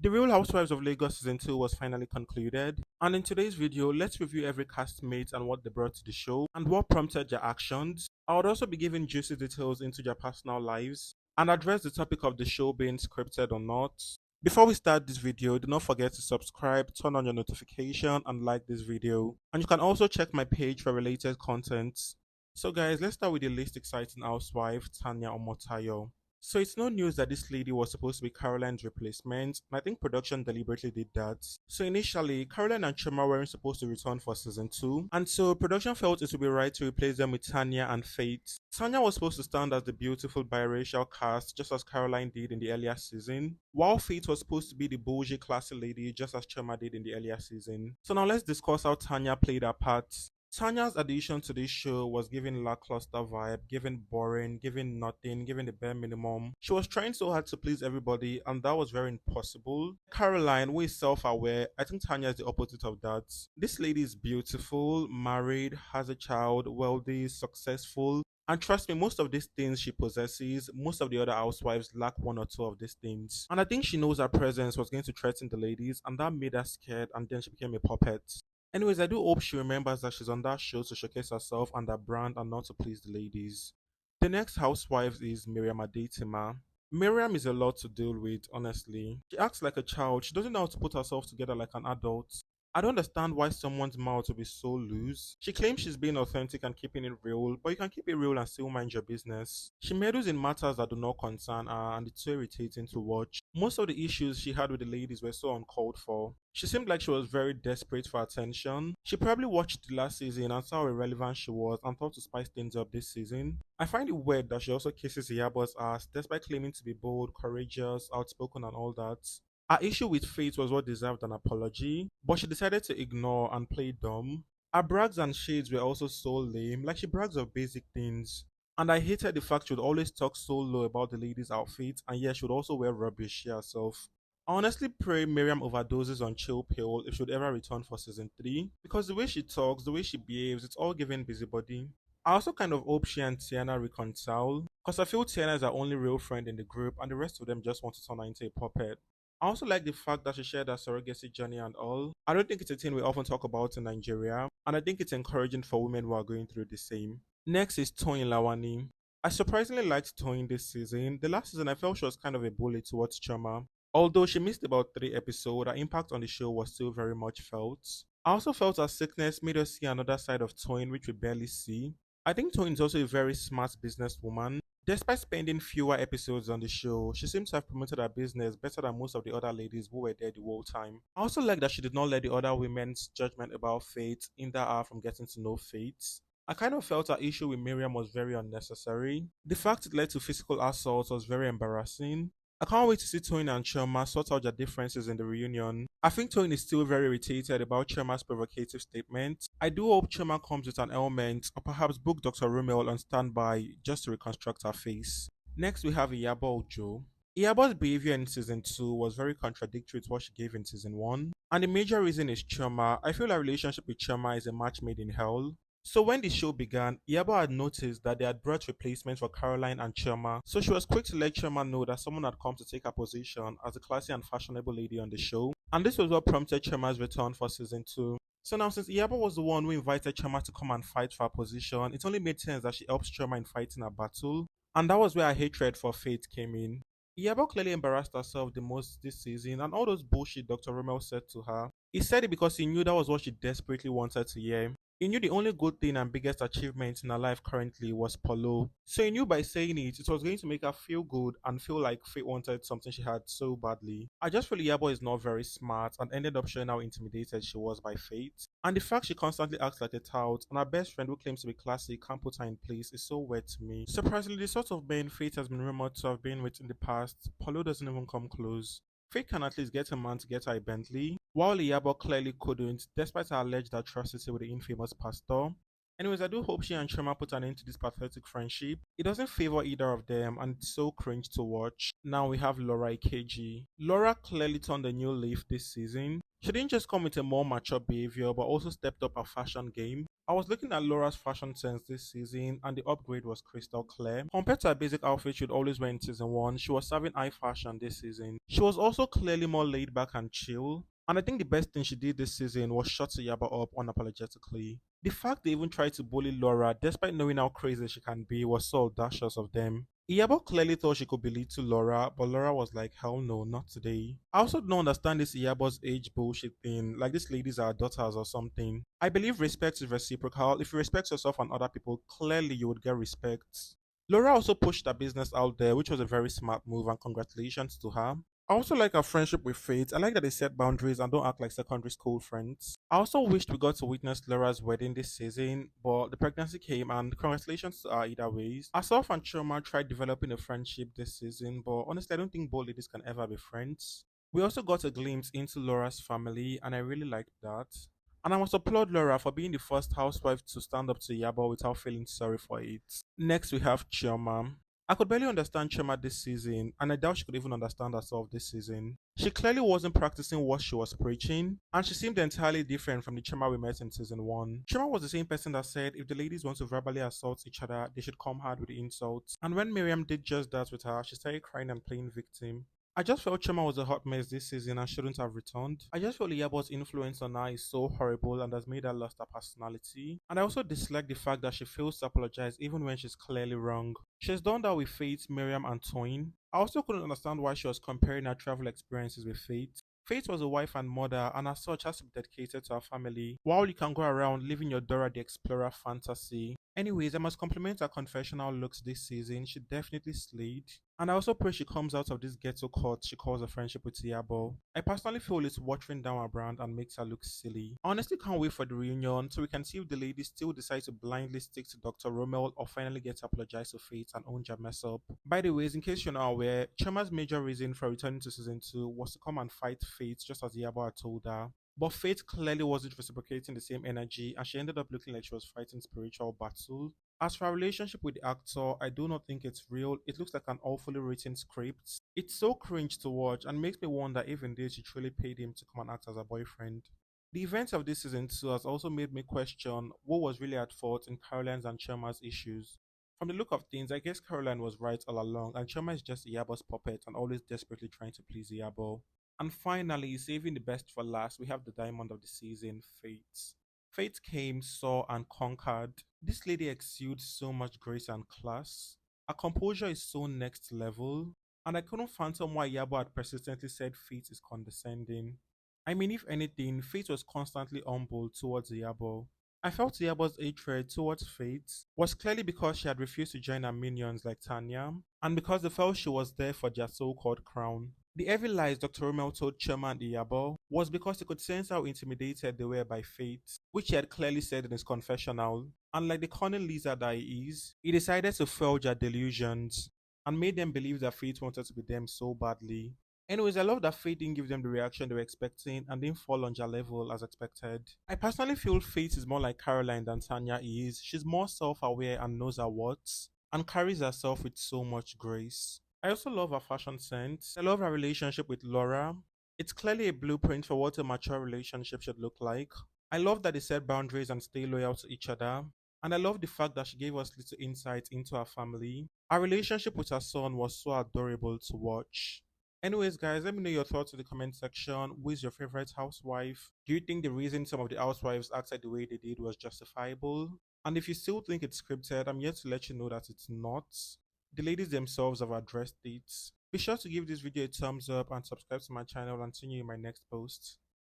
The Real Housewives of Lagos season 2 was finally concluded, and in today's video, let's review every castmate and what they brought to the show and what prompted their actions. I would also be giving juicy details into their personal lives and address the topic of the show being scripted or not. Before we start this video, do not forget to subscribe, turn on your notification, and like this video. And you can also check my page for related content. So guys, let's start with the least exciting housewife, Tanya Omotayo. So it's no news that this lady was supposed to be Caroline's replacement, and I think production deliberately did that. So initially, Caroline and Chima weren't supposed to return for season 2, and so production felt it would be right to replace them with Tanya and Faith. Tanya was supposed to stand as the beautiful biracial cast, just as Caroline did in the earlier season, while Faith was supposed to be the bougie, classy lady, just as Chima did in the earlier season. So now let's discuss how Tanya played her part. Tanya's addition to this show was giving lackluster vibe, giving boring, giving nothing, giving the bare minimum. She was trying so hard to please everybody, and that was very impossible. Caroline, who is self-aware, I think Tanya is the opposite of that. This lady is beautiful, married, has a child, wealthy, successful. And trust me, most of these things she possesses, most of the other housewives lack one or two of these things. And I think she knows her presence was going to threaten the ladies, and that made her scared, and then she became a puppet. Anyways, I do hope she remembers that she's on that show to showcase herself and her brand and not to please the ladies. The next housewife is Miriam Adetima. Miriam is a lot to deal with, honestly. She acts like a child. She doesn't know how to put herself together like an adult. I don't understand why someone's mouth will be so loose. She claims she's being authentic and keeping it real, but you can keep it real and still mind your business. She meddles in matters that do not concern her, and it's so irritating to watch. Most of the issues she had with the ladies were so uncalled for. She seemed like she was very desperate for attention. She probably watched the last season and saw how irrelevant she was and thought to spice things up this season. I find it weird that she also kisses Iyabo's ass despite claiming to be bold, courageous, outspoken, and all that. Her issue with Faith was what deserved an apology, but she decided to ignore and play dumb. Her brags and shades were also so lame, like she brags of basic things. And I hated the fact she would always talk so low about the ladies' outfits, and yet she would also wear rubbish she herself. I honestly pray Miriam overdoses on chill pill if she would ever return for season 3, because the way she talks, the way she behaves, it's all giving busybody. I also kind of hope she and Tiana reconcile, because I feel Tiana is her only real friend in the group, and the rest of them just want to turn her into a puppet. I also like the fact that she shared her surrogacy journey and all. I don't think it's a thing we often talk about in Nigeria, and I think it's encouraging for women who are going through the same. Next is Toyin Lawani. I surprisingly liked Toyin this season. The last season, I felt she was kind of a bully towards Chama. Although she missed about 3 episodes, her impact on the show was still very much felt. I also felt her sickness made us see another side of Toyin, which we barely see. I think Toyin is also a very smart businesswoman. Despite spending fewer episodes on the show, she seems to have promoted her business better than most of the other ladies who were there the whole time. I also like that she did not let the other women's judgment about Faith hinder her from getting to know Faith. I kind of felt her issue with Miriam was very unnecessary. The fact it led to physical assault was very embarrassing. I can't wait to see Toyin and Choma sort out their differences in the reunion. I think Toyin is still very irritated about Choma's provocative statement. I do hope Choma comes with an element, or perhaps book Dr. Romeo on standby just to reconstruct her face. Next, we have Iyabo Ojo. Iyabo's behavior in season 2 was very contradictory to what she gave in season 1. And the major reason is Choma. I feel her relationship with Choma is a match made in hell. So when the show began, Iyabo had noticed that they had brought replacements for Caroline and Choma, so she was quick to let Choma know that someone had come to take her position as a classy and fashionable lady on the show, and this was what prompted Choma's return for season 2. So now since Iyabo was the one who invited Choma to come and fight for her position, it only made sense that she helps Choma in fighting her battle, and that was where her hatred for Faith came in. Iyabo clearly embarrassed herself the most this season, and all those bullshit Dr. Romel said to her. He said it because he knew that was what she desperately wanted to hear. He knew the only good thing and biggest achievement in her life currently was Polo. So he knew by saying it, it was going to make her feel good and feel like Faith wanted something she had so badly. I just feel Yabo is not very smart and ended up showing how intimidated she was by Faith. And the fact she constantly acts like a tout and her best friend who claims to be classy can't put her in place is so weird to me. Surprisingly, the sort of man Faith has been rumored to have been with in the past, Polo doesn't even come close. Faith can at least get a man to get her a Bentley, while Iyabo clearly couldn't, despite her alleged atrocity with the infamous pastor. Anyways, I do hope she and Choma put an end to this pathetic friendship. It doesn't favor either of them, and it's so cringe to watch. Now we have Laura Ikeji. Laura clearly turned a new leaf this season. She didn't just come with a more mature behavior, but also stepped up her fashion game. I was looking at Laura's fashion sense this season, and the upgrade was crystal clear. Compared to her basic outfit she'd always wear in season 1, she was serving high fashion this season. She was also clearly more laid back and chill. And I think the best thing she did this season was shut Yaba up unapologetically. The fact they even tried to bully Laura, despite knowing how crazy she can be, was so audacious of them. Iyabo clearly thought she could be lead to Laura, but Laura was like, hell no, not today. I also don't understand this Iyabo's age bullshit thing, like these ladies are daughters or something. I believe respect is reciprocal. If you respect yourself and other people, clearly you would get respect. Laura also pushed her business out there, which was a very smart move, and congratulations to her. I also like our friendship with Faith. I like that they set boundaries and don't act like secondary school friends. I also wished we got to witness Laura's wedding this season, but the pregnancy came and congratulations to her either ways. Asaf and Choma tried developing a friendship this season, but honestly, I don't think both ladies can ever be friends. We also got a glimpse into Laura's family, and I really liked that. And I must applaud Laura for being the first housewife to stand up to Yabo without feeling sorry for it. Next, we have Chioma. I could barely understand Chema this season, and I doubt she could even understand herself this season. She clearly wasn't practicing what she was preaching, and she seemed entirely different from the Chema we met in season 1. Chema was the same person that said if the ladies want to verbally assault each other, they should come hard with the insults. And when Miriam did just that with her, she started crying and playing victim. I just felt Chema was a hot mess this season and shouldn't have returned. I just feel Iyabo's influence on her is so horrible and has made her lost her personality. And I also dislike the fact that she fails to apologize even when she's clearly wrong. She's done that with Faith, Miriam, and Toyin. I also couldn't understand why she was comparing her travel experiences with Faith. Faith was a wife and mother, and as such has to be dedicated to her family, while you can go around living your Dora the Explorer fantasy. Anyways, I must compliment her confessional looks this season. She definitely slayed. And I also pray she comes out of this ghetto court she calls a friendship with Tiabo. I personally feel it's watering down her brand and makes her look silly. I honestly can't wait for the reunion so we can see if the ladies still decide to blindly stick to Dr. Rommel or finally get to apologize to Faith and own their mess up. By the way, in case you're not aware, Chema's major reason for returning to season 2 was to come and fight Faith just as Tiabo had told her. But Faith clearly wasn't reciprocating the same energy and she ended up looking like she was fighting spiritual battle. As for our relationship with the actor, I do not think it's real. It looks like an awfully written script. It's so cringe to watch and makes me wonder if indeed she truly paid him to come and act as a boyfriend. The events of this season 2 has also made me question what was really at fault in Caroline's and Sherma's issues. From the look of things, I guess Caroline was right all along, and Sherma is just Iyabo's puppet and always desperately trying to please Iyabo. And finally, saving the best for last, we have the diamond of the season, Fate. Fate came, saw, and conquered. This lady exudes so much grace and class. Her composure is so next level, and I couldn't fathom why Yabo had persistently said Fate is condescending. I mean, if anything, Fate was constantly humble towards Yabo. I felt Yabo's hatred towards Fate was clearly because she had refused to join her minions like Tanya, and because they felt she was there for their so-called crown. The heavy lies Dr. Romel told Chema and Iyabo was because he could sense how intimidated they were by Fate, which he had clearly said in his confessional. And like the cunning lizard that he is, he decided to forge their delusions and made them believe that Fate wanted to be them so badly. Anyways, I love that Fate didn't give them the reaction they were expecting and didn't fall on their level as expected. I personally feel Fate is more like Caroline than Tanya is. She's more self aware and knows her worth, and carries herself with so much grace. I also love her fashion sense. I love her relationship with Laura. It's clearly a blueprint for what a mature relationship should look like. I love that they set boundaries and stay loyal to each other. And I love the fact that she gave us little insight into her family. Our relationship with her son was so adorable to watch. Anyways, guys, let me know your thoughts in the comment section. Who is your favorite housewife? Do you think the reason some of the housewives acted the way they did was justifiable? And if you still think it's scripted, I'm here to let you know that it's not. The ladies themselves have addressed it. Be sure to give this video a thumbs up and subscribe to my channel and see you in my next post.